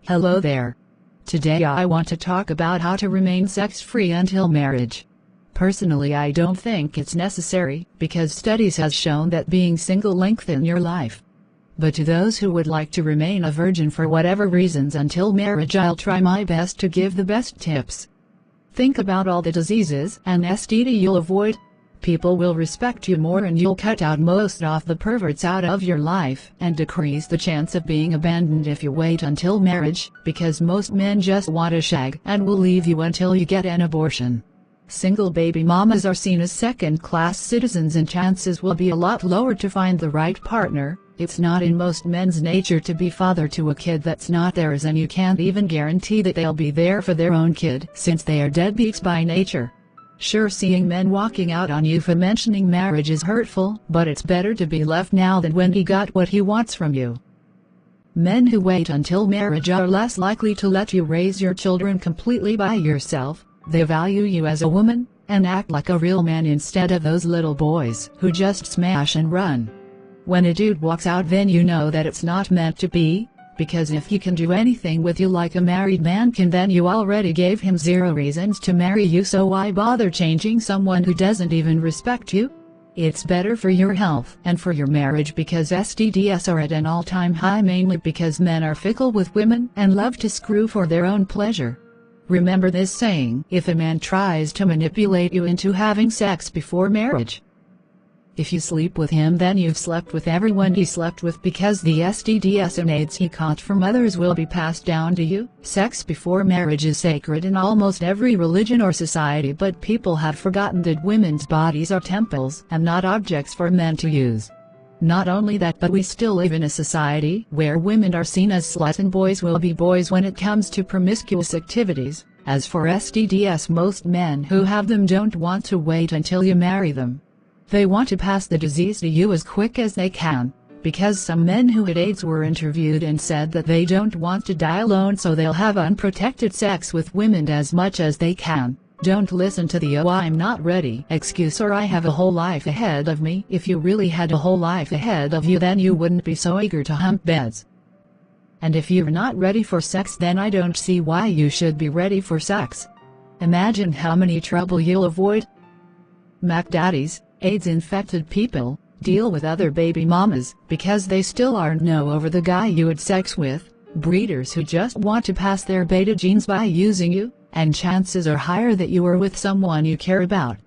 Hello there. Today I want to talk about how to remain sex-free until marriage. Personally, I don't think it's necessary, because studies has shown that being single lengthens your life. But to those who would like to remain a virgin for whatever reasons until marriage, I'll try my best to give the best tips. Think about all the diseases and STD you'll avoid. People will respect you more and you'll cut out most of the perverts out of your life and decrease the chance of being abandoned if you wait until marriage, because most men just want to shag and will leave you until you get an abortion. Single baby mamas are seen as second-class citizens and chances will be a lot lower to find the right partner. It's not in most men's nature to be father to a kid that's not theirs, and you can't even guarantee that they'll be there for their own kid since they are deadbeats by nature. Sure, seeing men walking out on you for mentioning marriage is hurtful, but it's better to be left now than when he got what he wants from you. Men who wait until marriage are less likely to let you raise your children completely by yourself. They value you as a woman and act like a real man instead of those little boys who just smash and run. When a dude walks out, then you know that it's not meant to be, because if he can do anything with you like a married man can, then you already gave him zero reasons to marry you, so why bother changing someone who doesn't even respect you? It's better for your health and for your marriage, because STDs are at an all-time high mainly because men are fickle with women and love to screw for their own pleasure. Remember this saying: if a man tries to manipulate you into having sex before marriage, if you sleep with him, then you've slept with everyone he slept with, because the STDs and AIDS he caught from others will be passed down to you. Sex before marriage is sacred in almost every religion or society, but people have forgotten that women's bodies are temples and not objects for men to use. Not only that, but we still live in a society where women are seen as sluts and boys will be boys when it comes to promiscuous activities. As for STDs, most men who have them don't want to wait until you marry them. They want to pass the disease to you as quick as they can, because some men who had AIDS were interviewed and said that they don't want to die alone, so they'll have unprotected sex with women as much as they can. Don't listen to the "oh, I'm not ready" excuse or "I have a whole life ahead of me." If you really had a whole life ahead of you, then you wouldn't be so eager to hump beds. And if you're not ready for sex, then I don't see why you should be ready for sex. Imagine how many trouble you'll avoid. Mac daddies, AIDS-infected people, deal with other baby mamas because they still aren't over the guy you had sex with, breeders who just want to pass their beta genes by using you, and chances are higher that you are with someone you care about.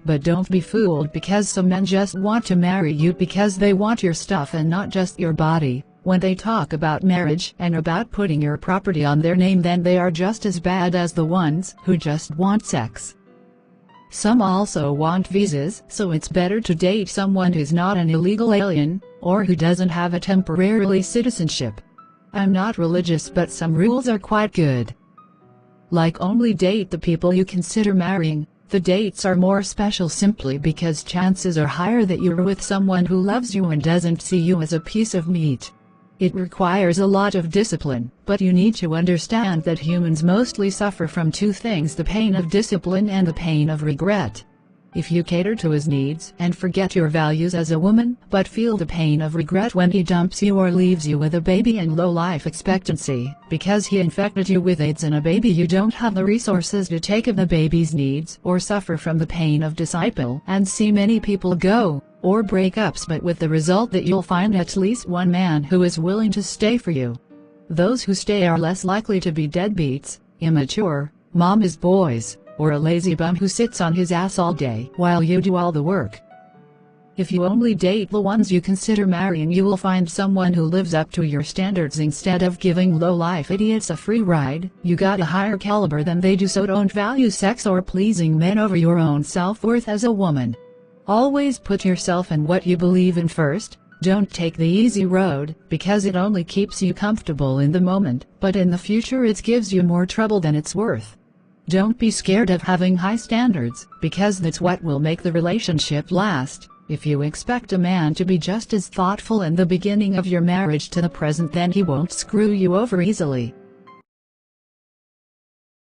But don't be fooled, because some men just want to marry you because they want your stuff and not just your body. When they talk about marriage and about putting your property on their name, then they are just as bad as the ones who just want sex. Some also want visas, so it's better to date someone who's not an illegal alien, or who doesn't have a temporary citizenship. I'm not religious, but some rules are quite good. Like, only date the people you consider marrying. The dates are more special simply because chances are higher that you're with someone who loves you and doesn't see you as a piece of meat. It requires a lot of discipline, but you need to understand that humans mostly suffer from two things: the pain of discipline and the pain of regret. If you cater to his needs and forget your values as a woman, but feel the pain of regret when he dumps you or leaves you with a baby and low life expectancy, because he infected you with AIDS and a baby you don't have the resources to take of the baby's needs, or suffer from the pain of disciple and see many people go, or breakups, but with the result that you'll find at least one man who is willing to stay for you. Those who stay are less likely to be deadbeats, immature, mama's boys, or a lazy bum who sits on his ass all day while you do all the work. If you only date the ones you consider marrying, you will find someone who lives up to your standards instead of giving low-life idiots a free ride. You got a higher caliber than they do, so don't value sex or pleasing men over your own self-worth as a woman. Always put yourself and what you believe in first. Don't take the easy road, because it only keeps you comfortable in the moment, but in the future it gives you more trouble than it's worth. Don't be scared of having high standards, because that's what will make the relationship last. If you expect a man to be just as thoughtful in the beginning of your marriage to the present, then he won't screw you over easily.